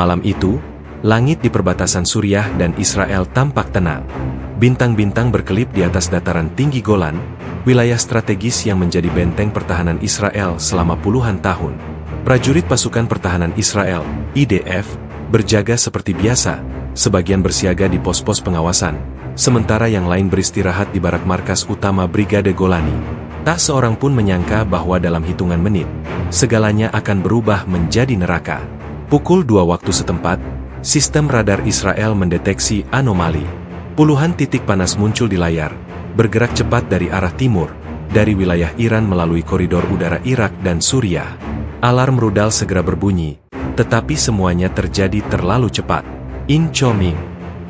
Malam itu, langit di perbatasan Suriah dan Israel tampak tenang. Bintang-bintang berkelip di atas dataran tinggi Golan, wilayah strategis yang menjadi benteng pertahanan Israel selama puluhan tahun. Prajurit pasukan pertahanan Israel, IDF, berjaga seperti biasa, sebagian bersiaga di pos-pos pengawasan, sementara yang lain beristirahat di barak markas utama Brigade Golani. Tak seorang pun menyangka bahwa dalam hitungan menit, segalanya akan berubah menjadi neraka. Pukul 2 waktu setempat, sistem radar Israel mendeteksi anomali. Puluhan titik panas muncul di layar, bergerak cepat dari arah timur, dari wilayah Iran melalui koridor udara Irak dan Suriah. Alarm rudal segera berbunyi, tetapi semuanya terjadi terlalu cepat. Incoming!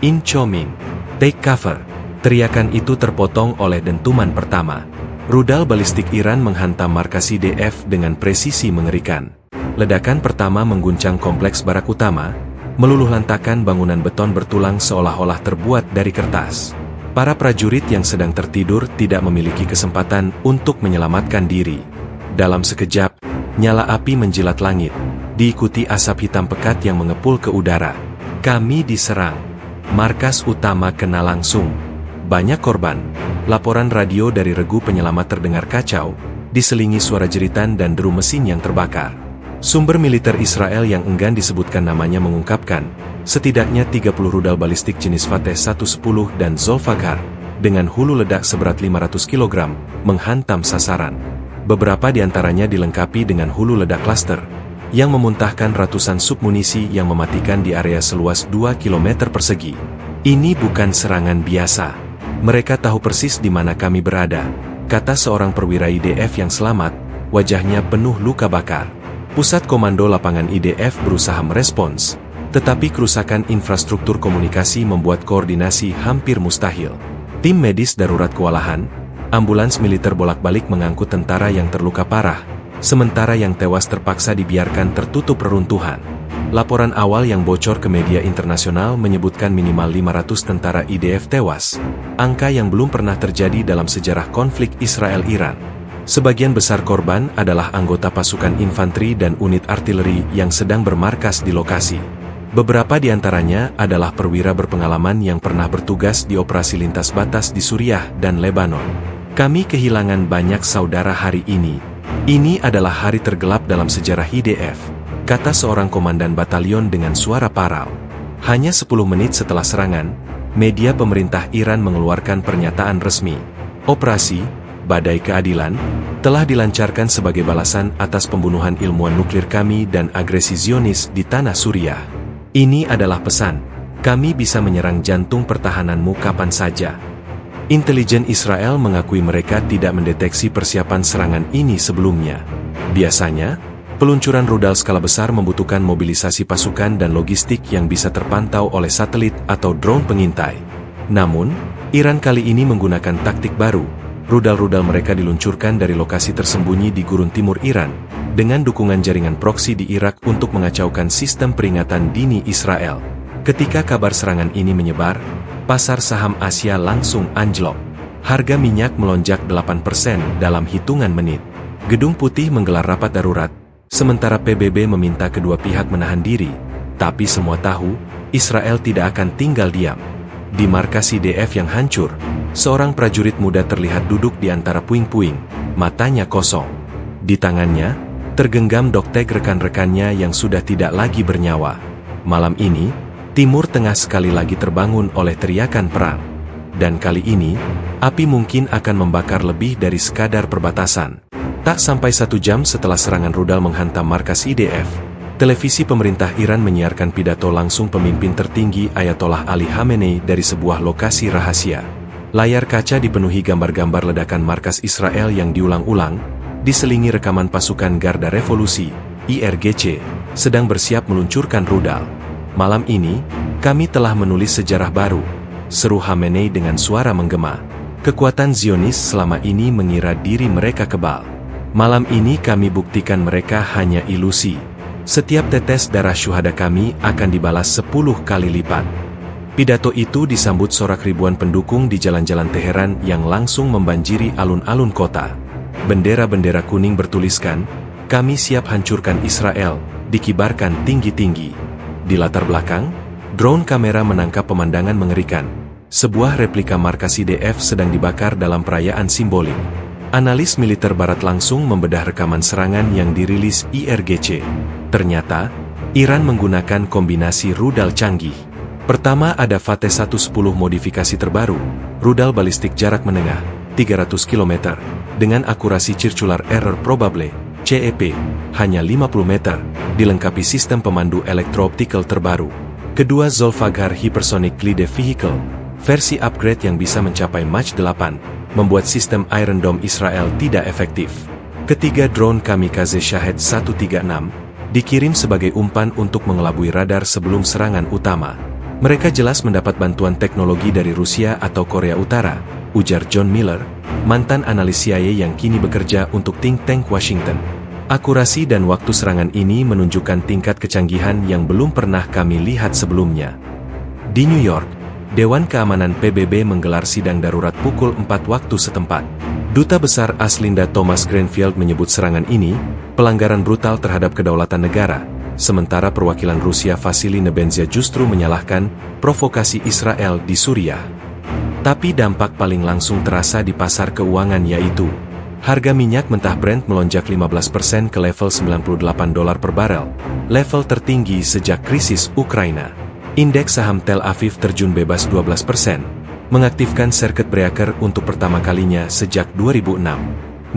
Incoming! Take cover! Teriakan itu terpotong oleh dentuman pertama. Rudal balistik Iran menghantam markas IDF dengan presisi mengerikan. Ledakan pertama mengguncang kompleks barak utama, meluluhlantakkan bangunan beton bertulang seolah-olah terbuat dari kertas. Para prajurit yang sedang tertidur tidak memiliki kesempatan untuk menyelamatkan diri. Dalam sekejap, nyala api menjilat langit, diikuti asap hitam pekat yang mengepul ke udara. Kami diserang. Markas utama kena langsung. Banyak korban. Laporan radio dari regu penyelamat terdengar kacau, diselingi suara jeritan dan deru mesin yang terbakar. Sumber militer Israel yang enggan disebutkan namanya mengungkapkan, setidaknya 30 rudal balistik jenis Fateh 110 dan Zolfaghar, dengan hulu ledak seberat 500 kg, menghantam sasaran. Beberapa di antaranya dilengkapi dengan hulu ledak klaster, yang memuntahkan ratusan submunisi yang mematikan di area seluas 2 km persegi. Ini bukan serangan biasa. Mereka tahu persis di mana kami berada, kata seorang perwira IDF yang selamat, wajahnya penuh luka bakar. Pusat Komando Lapangan IDF berusaha merespons, tetapi kerusakan infrastruktur komunikasi membuat koordinasi hampir mustahil. Tim medis darurat kewalahan, ambulans militer bolak-balik mengangkut tentara yang terluka parah, sementara yang tewas terpaksa dibiarkan tertutup reruntuhan. Laporan awal yang bocor ke media internasional menyebutkan minimal 500 tentara IDF tewas, angka yang belum pernah terjadi dalam sejarah konflik Israel-Iran. Sebagian besar korban adalah anggota pasukan infanteri dan unit artileri yang sedang bermarkas di lokasi. Beberapa di antaranya adalah perwira berpengalaman yang pernah bertugas di operasi lintas batas di Suriah dan Lebanon. Kami kehilangan banyak saudara hari ini. Ini adalah hari tergelap dalam sejarah IDF, kata seorang komandan batalion dengan suara parau. Hanya 10 menit setelah serangan, media pemerintah Iran mengeluarkan pernyataan resmi. Operasi Badai Keadilan telah dilancarkan sebagai balasan atas pembunuhan ilmuwan nuklir kami dan agresi Zionis di tanah Suriah. Ini adalah pesan, kami bisa menyerang jantung pertahananmu kapan saja. Intelijen Israel mengakui mereka tidak mendeteksi persiapan serangan ini sebelumnya. Biasanya, peluncuran rudal skala besar membutuhkan mobilisasi pasukan dan logistik yang bisa terpantau oleh satelit atau drone pengintai. Namun, Iran kali ini menggunakan taktik baru. Rudal-rudal mereka diluncurkan dari lokasi tersembunyi di gurun timur Iran, dengan dukungan jaringan proksi di Irak untuk mengacaukan sistem peringatan dini Israel. Ketika kabar serangan ini menyebar, pasar saham Asia langsung anjlok. Harga minyak melonjak 8% dalam hitungan menit. Gedung Putih menggelar rapat darurat, sementara PBB meminta kedua pihak menahan diri, tapi semua tahu, Israel tidak akan tinggal diam. Di markas IDF yang hancur, seorang prajurit muda terlihat duduk di antara puing-puing, matanya kosong. Di tangannya, tergenggam dokteg rekan-rekannya yang sudah tidak lagi bernyawa. Malam ini, Timur Tengah sekali lagi terbangun oleh teriakan perang. Dan kali ini, api mungkin akan membakar lebih dari sekadar perbatasan. Tak sampai 1 jam setelah serangan rudal menghantam markas IDF, televisi pemerintah Iran menyiarkan pidato langsung pemimpin tertinggi Ayatollah Ali Khamenei dari sebuah lokasi rahasia. Layar kaca dipenuhi gambar-gambar ledakan markas Israel yang diulang-ulang, diselingi rekaman pasukan Garda Revolusi, IRGC, sedang bersiap meluncurkan rudal. Malam ini, kami telah menulis sejarah baru, seru Khamenei dengan suara menggema. Kekuatan Zionis selama ini mengira diri mereka kebal. Malam ini kami buktikan mereka hanya ilusi. Setiap tetes darah syuhada kami akan dibalas 10 kali lipat. Pidato itu disambut sorak ribuan pendukung di jalan-jalan Teheran yang langsung membanjiri alun-alun kota. Bendera-bendera kuning bertuliskan, "Kami siap hancurkan Israel," dikibarkan tinggi-tinggi. Di latar belakang, drone kamera menangkap pemandangan mengerikan. Sebuah replika markas IDF sedang dibakar dalam perayaan simbolik. Analis militer barat langsung membedah rekaman serangan yang dirilis IRGC. Ternyata, Iran menggunakan kombinasi rudal canggih. Pertama ada FATE-110 modifikasi terbaru, rudal balistik jarak menengah, 300 km, dengan akurasi circular error probable, CEP, hanya 50 meter, dilengkapi sistem pemandu elektro-optical terbaru. Kedua Zolfaghar Hypersonic Glide Vehicle, versi upgrade yang bisa mencapai Mach 8, membuat sistem Iron Dome Israel tidak efektif. Ketiga drone kamikaze Shahed 136, dikirim sebagai umpan untuk mengelabui radar sebelum serangan utama. Mereka jelas mendapat bantuan teknologi dari Rusia atau Korea Utara, ujar John Miller, mantan analis CIA yang kini bekerja untuk think tank Washington. Akurasi dan waktu serangan ini menunjukkan tingkat kecanggihan yang belum pernah kami lihat sebelumnya. Di New York, Dewan Keamanan PBB menggelar sidang darurat pukul 4 waktu setempat. Duta Besar Aslinda Thomas Greenfield menyebut serangan ini pelanggaran brutal terhadap kedaulatan negara, sementara perwakilan Rusia Vasily Nebenzia justru menyalahkan provokasi Israel di Suriah. Tapi dampak paling langsung terasa di pasar keuangan yaitu harga minyak mentah Brent melonjak 15% ke level $98 per barel, level tertinggi sejak krisis Ukraina. Indeks saham Tel Aviv terjun bebas 12%, mengaktifkan circuit breaker untuk pertama kalinya sejak 2006.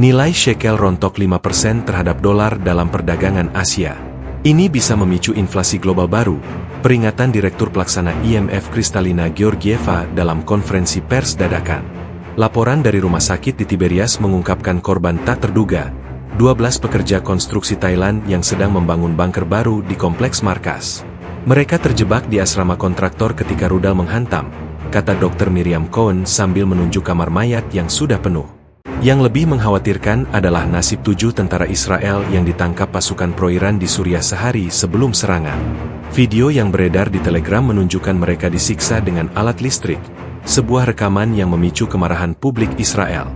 Nilai shekel rontok 5% terhadap dolar dalam perdagangan Asia. Ini bisa memicu inflasi global baru, peringatan Direktur Pelaksana IMF Kristalina Georgieva dalam konferensi pers dadakan. Laporan dari rumah sakit di Tiberias mengungkapkan korban tak terduga, 12 pekerja konstruksi Thailand yang sedang membangun bunker baru di kompleks markas. Mereka terjebak di asrama kontraktor ketika rudal menghantam, kata Dr. Miriam Cohen sambil menunjuk kamar mayat yang sudah penuh. Yang lebih mengkhawatirkan adalah nasib 7 tentara Israel yang ditangkap pasukan pro-Iran di Suriah sehari sebelum serangan. Video yang beredar di Telegram menunjukkan mereka disiksa dengan alat listrik, sebuah rekaman yang memicu kemarahan publik Israel.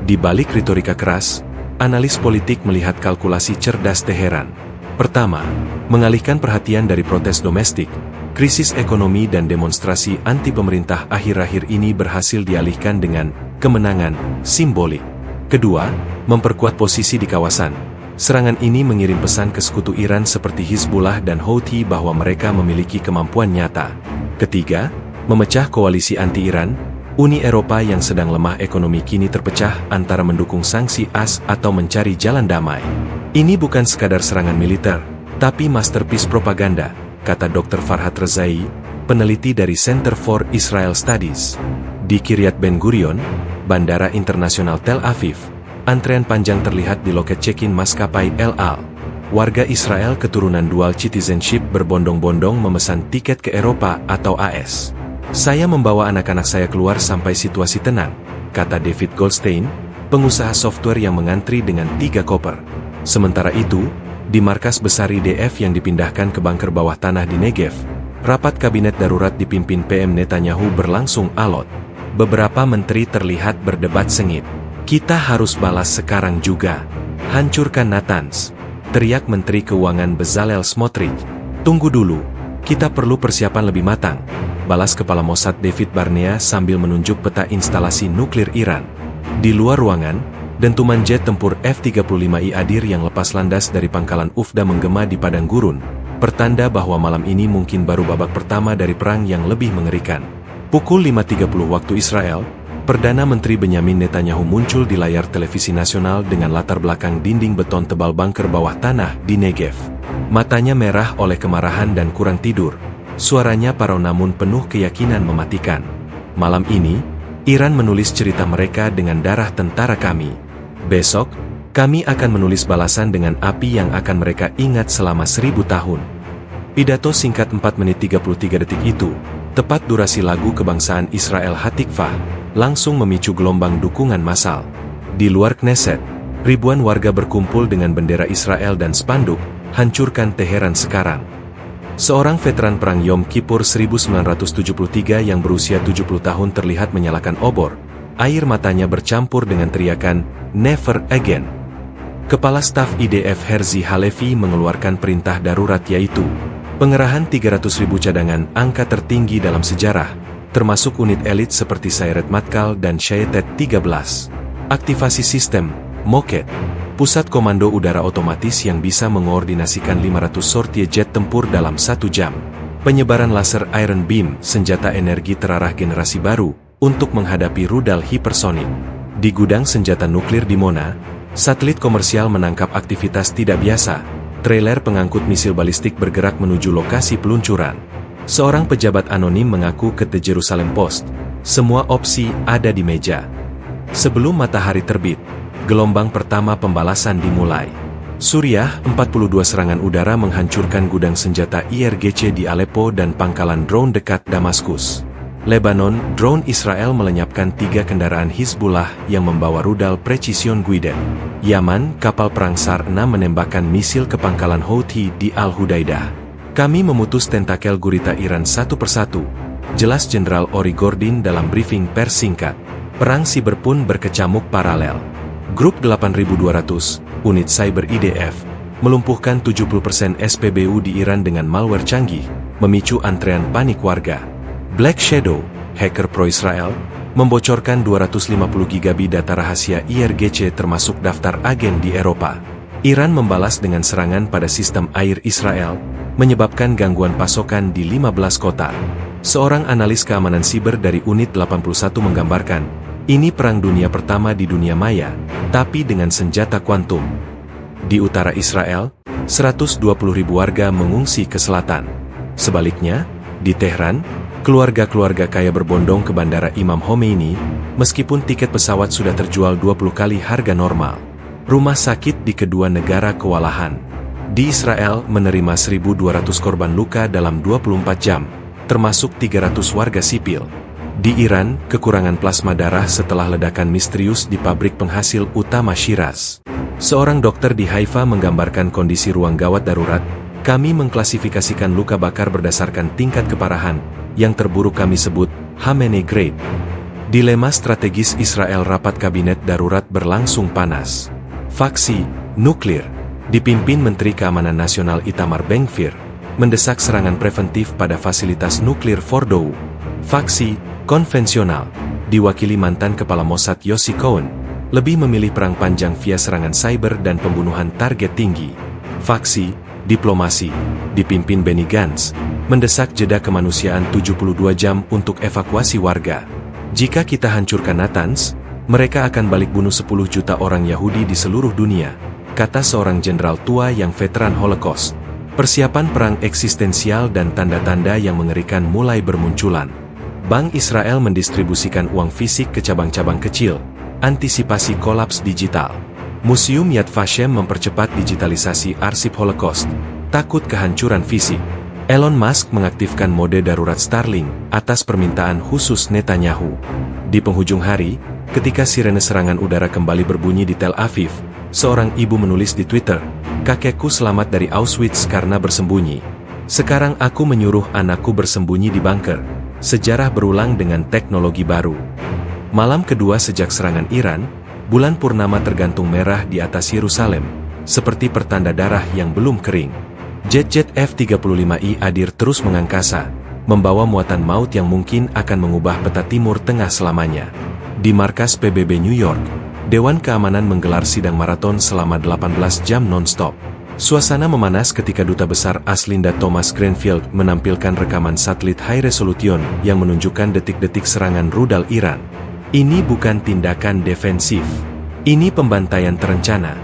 Di balik retorika keras, analis politik melihat kalkulasi cerdas Teheran. Pertama, mengalihkan perhatian dari protes domestik, krisis ekonomi dan demonstrasi anti-pemerintah akhir-akhir ini berhasil dialihkan dengan kemenangan simbolik. Kedua, memperkuat posisi di kawasan. Serangan ini mengirim pesan ke sekutu Iran seperti Hizbullah dan Houthi bahwa mereka memiliki kemampuan nyata. Ketiga, memecah koalisi anti-Iran. Uni Eropa yang sedang lemah ekonomi kini terpecah antara mendukung sanksi AS atau mencari jalan damai. Ini bukan sekadar serangan militer, tapi masterpiece propaganda, kata Dr. Farhad Rezai, peneliti dari Center for Israel Studies. Di Kiryat Ben Gurion, Bandara Internasional Tel Aviv, antrean panjang terlihat di loket check-in maskapai El Al. Warga Israel keturunan dual citizenship berbondong-bondong memesan tiket ke Eropa atau AS. Saya membawa anak-anak saya keluar sampai situasi tenang, kata David Goldstein, pengusaha software yang mengantri dengan 3 koper. Sementara itu, di markas besar IDF yang dipindahkan ke bunker bawah tanah di Negev, rapat kabinet darurat dipimpin PM Netanyahu berlangsung alot. Beberapa menteri terlihat berdebat sengit. Kita harus balas sekarang juga. Hancurkan Natanz, teriak Menteri Keuangan Bezalel Smotrich. Tunggu dulu, kita perlu persiapan lebih matang, balas Kepala Mossad David Barnea sambil menunjuk peta instalasi nuklir Iran. Di luar ruangan, dentuman jet tempur F-35I Adir yang lepas landas dari pangkalan Ufda menggema di padang gurun, pertanda bahwa malam ini mungkin baru babak pertama dari perang yang lebih mengerikan. Pukul 5.30 waktu Israel, Perdana Menteri Benyamin Netanyahu muncul di layar televisi nasional dengan latar belakang dinding beton tebal bunker bawah tanah di Negev. Matanya merah oleh kemarahan dan kurang tidur, suaranya parau namun penuh keyakinan mematikan. Malam ini, Iran menulis cerita mereka dengan darah tentara kami. Besok, kami akan menulis balasan dengan api yang akan mereka ingat selama 1000 tahun. Pidato singkat 4 menit 33 detik itu, tepat durasi lagu kebangsaan Israel Hatikvah, langsung memicu gelombang dukungan massal. Di luar Knesset, ribuan warga berkumpul dengan bendera Israel dan spanduk, hancurkan Teheran sekarang. Seorang veteran perang Yom Kippur 1973 yang berusia 70 tahun terlihat menyalakan obor. Air matanya bercampur dengan teriakan, "Never again." Kepala Staf IDF Herzi Halevi mengeluarkan perintah darurat yaitu, Pengerahan 300.000 cadangan, angka tertinggi dalam sejarah, termasuk unit elit seperti Sayeret Matkal dan Shayetet 13. Aktivasi sistem, Moket, pusat komando udara otomatis yang bisa mengoordinasikan 500 sortie jet tempur dalam 1 jam. Penyebaran laser Iron Beam, senjata energi terarah generasi baru, untuk menghadapi rudal hipersonik. Di gudang senjata nuklir di Mona, satelit komersial menangkap aktivitas tidak biasa. Trailer pengangkut misil balistik bergerak menuju lokasi peluncuran. Seorang pejabat anonim mengaku ke The Jerusalem Post, semua opsi ada di meja. Sebelum matahari terbit, gelombang pertama pembalasan dimulai. Suriah, 42 serangan udara menghancurkan gudang senjata IRGC di Aleppo dan pangkalan drone dekat Damaskus. Lebanon, drone Israel melenyapkan 3 kendaraan Hizbullah yang membawa rudal precision guided. Yaman, kapal perang SAR 6 menembakkan misil ke pangkalan Houthi di Al-Hudaidah. Kami memutus tentakel gurita Iran satu persatu, jelas Jenderal Ori Gordin dalam briefing pers singkat. Perang siber pun berkecamuk paralel. Grup 8200, unit cyber IDF, melumpuhkan 70% SPBU di Iran dengan malware canggih, memicu antrean panik warga. Black Shadow, hacker pro-Israel, membocorkan 250 GB data rahasia IRGC termasuk daftar agen di Eropa. Iran membalas dengan serangan pada sistem air Israel, menyebabkan gangguan pasokan di 15 kota. Seorang analis keamanan siber dari Unit 81 menggambarkan, ini perang dunia pertama di dunia maya, tapi dengan senjata kuantum. Di utara Israel, 120.000 warga mengungsi ke selatan. Sebaliknya, di Tehran, keluarga-keluarga kaya berbondong ke Bandara Imam Khomeini, meskipun tiket pesawat sudah terjual 20 kali harga normal. Rumah sakit di kedua negara kewalahan. Di Israel menerima 1.200 korban luka dalam 24 jam, termasuk 300 warga sipil. Di Iran, kekurangan plasma darah setelah ledakan misterius di pabrik penghasil utama Shiraz. Seorang dokter di Haifa menggambarkan kondisi ruang gawat darurat. Kami mengklasifikasikan luka bakar berdasarkan tingkat keparahan, yang terburuk kami sebut Khamenei Grade. Dilema strategis Israel, rapat kabinet darurat berlangsung panas. Faksi nuklir, dipimpin Menteri Keamanan Nasional Itamar Ben-Gvir, mendesak serangan preventif pada fasilitas nuklir Fordow. Faksi konvensional, diwakili mantan Kepala Mossad Yossi Cohen, lebih memilih perang panjang via serangan cyber dan pembunuhan target tinggi. Faksi diplomasi, dipimpin Benny Gantz, mendesak jeda kemanusiaan 72 jam untuk evakuasi warga. Jika kita hancurkan Natanz, mereka akan balik bunuh 10 juta orang Yahudi di seluruh dunia, kata seorang jenderal tua yang veteran Holocaust. Persiapan perang eksistensial dan tanda-tanda yang mengerikan mulai bermunculan. Bank Israel mendistribusikan uang fisik ke cabang-cabang kecil, antisipasi kolaps digital. Museum Yad Vashem mempercepat digitalisasi arsip Holocaust, takut kehancuran fisik. Elon Musk mengaktifkan mode darurat Starlink atas permintaan khusus Netanyahu. Di penghujung hari, ketika sirene serangan udara kembali berbunyi di Tel Aviv, seorang ibu menulis di Twitter, "Kakekku selamat dari Auschwitz karena bersembunyi. Sekarang aku menyuruh anakku bersembunyi di bunker." Sejarah berulang dengan teknologi baru. Malam kedua sejak serangan Iran, bulan purnama tergantung merah di atas Yerusalem, seperti pertanda darah yang belum kering. Jet-jet F-35I hadir terus mengangkasa, membawa muatan maut yang mungkin akan mengubah peta Timur Tengah selamanya. Di markas PBB New York, Dewan Keamanan menggelar sidang maraton selama 18 jam non-stop. Suasana memanas ketika Duta Besar Aslinda Thomas Greenfield menampilkan rekaman satelit high resolution yang menunjukkan detik-detik serangan rudal Iran. Ini bukan tindakan defensif. Ini pembantaian terencana,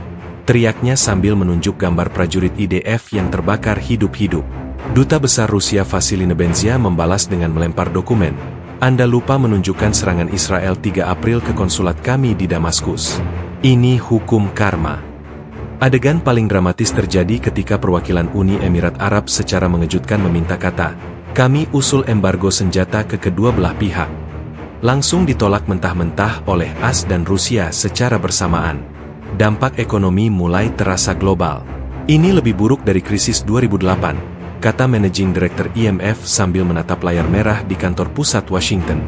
teriaknya sambil menunjuk gambar prajurit IDF yang terbakar hidup-hidup. Duta Besar Rusia Vasily Nebenzia membalas dengan melempar dokumen. Anda lupa menunjukkan serangan Israel 3 April ke konsulat kami di Damaskus. Ini hukum karma. Adegan paling dramatis terjadi ketika perwakilan Uni Emirat Arab secara mengejutkan meminta kata, "Kami usul embargo senjata ke kedua belah pihak." Langsung ditolak mentah-mentah oleh AS dan Rusia secara bersamaan. Dampak ekonomi mulai terasa global. Ini lebih buruk dari krisis 2008, kata Managing Director IMF sambil menatap layar merah di kantor pusat Washington.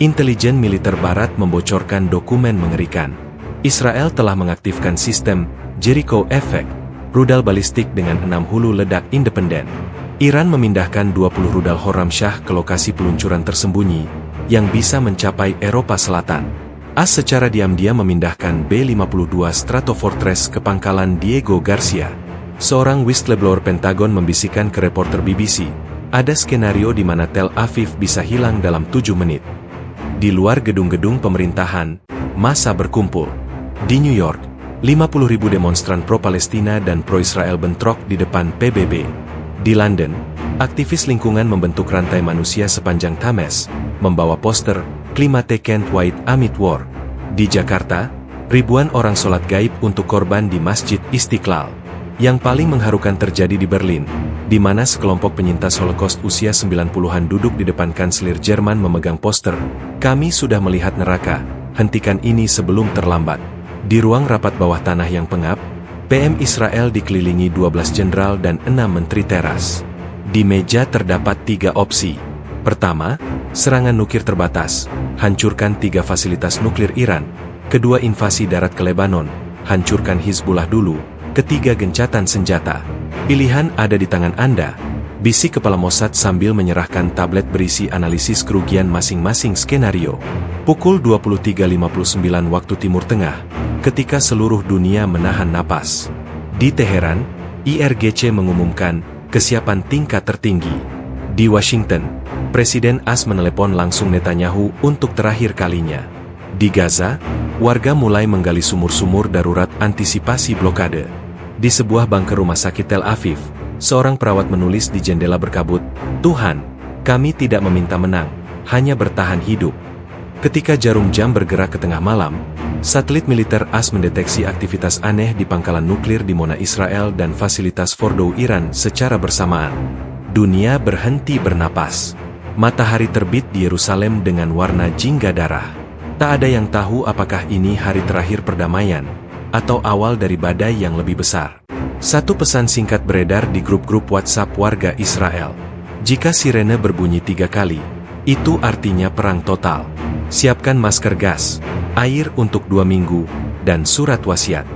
Intelijen militer Barat membocorkan dokumen mengerikan. Israel telah mengaktifkan sistem Jericho Effect, rudal balistik dengan 6 hulu ledak independen. Iran memindahkan 20 rudal Khorramshahr ke lokasi peluncuran tersembunyi, yang bisa mencapai Eropa Selatan. AS secara diam-diam memindahkan B-52 Stratofortress ke pangkalan Diego Garcia. Seorang whistleblower Pentagon membisikkan ke reporter BBC, ada skenario di mana Tel Aviv bisa hilang dalam 7 menit. Di luar gedung-gedung pemerintahan, massa berkumpul. Di New York, 50.000 demonstran pro-Palestina dan pro-Israel bentrok di depan PBB. Di London, aktivis lingkungan membentuk rantai manusia sepanjang Thames, membawa poster, Climate Can't Wait Amid War. Di Jakarta, ribuan orang sholat gaib untuk korban di Masjid Istiqlal. Yang paling mengharukan terjadi di Berlin, di mana sekelompok penyintas Holocaust usia 90-an duduk di depan kanselir Jerman memegang poster, "Kami sudah melihat neraka, hentikan ini sebelum terlambat." Di ruang rapat bawah tanah yang pengap, PM Israel dikelilingi 12 jenderal dan 6 menteri teras. Di meja terdapat 3 opsi. Pertama, serangan nuklir terbatas, hancurkan 3 fasilitas nuklir Iran. Kedua, invasi darat ke Lebanon, hancurkan Hizbullah dulu. Ketiga, gencatan senjata. Pilihan ada di tangan Anda, bisik Kepala Mossad sambil menyerahkan tablet berisi analisis kerugian masing-masing skenario. Pukul 23.59 waktu Timur Tengah, ketika seluruh dunia menahan napas. Di Teheran, IRGC mengumumkan kesiapan tingkat tertinggi. Di Washington, Presiden AS menelepon langsung Netanyahu untuk terakhir kalinya. Di Gaza, warga mulai menggali sumur-sumur darurat antisipasi blokade. Di sebuah bunker rumah sakit Tel Aviv, seorang perawat menulis di jendela berkabut, "Tuhan, kami tidak meminta menang, hanya bertahan hidup." Ketika jarum jam bergerak ke tengah malam, satelit militer AS mendeteksi aktivitas aneh di pangkalan nuklir di Mona Israel dan fasilitas Fordow Iran secara bersamaan. Dunia berhenti bernapas. Matahari terbit di Yerusalem dengan warna jingga darah. Tak ada yang tahu apakah ini hari terakhir perdamaian, atau awal dari badai yang lebih besar. Satu pesan singkat beredar di grup-grup WhatsApp warga Israel. Jika sirene berbunyi 3 kali, itu artinya perang total. Siapkan masker gas, air untuk 2 minggu, dan surat wasiat.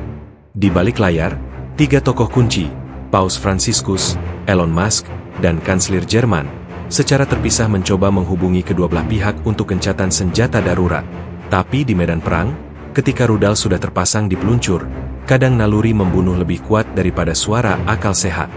Di balik layar, 3 tokoh kunci, Paus Fransiskus, Elon Musk, dan Kanselir Jerman, secara terpisah mencoba menghubungi kedua belah pihak untuk gencatan senjata darurat. Tapi di medan perang, ketika rudal sudah terpasang di peluncur, kadang naluri membunuh lebih kuat daripada suara akal sehat.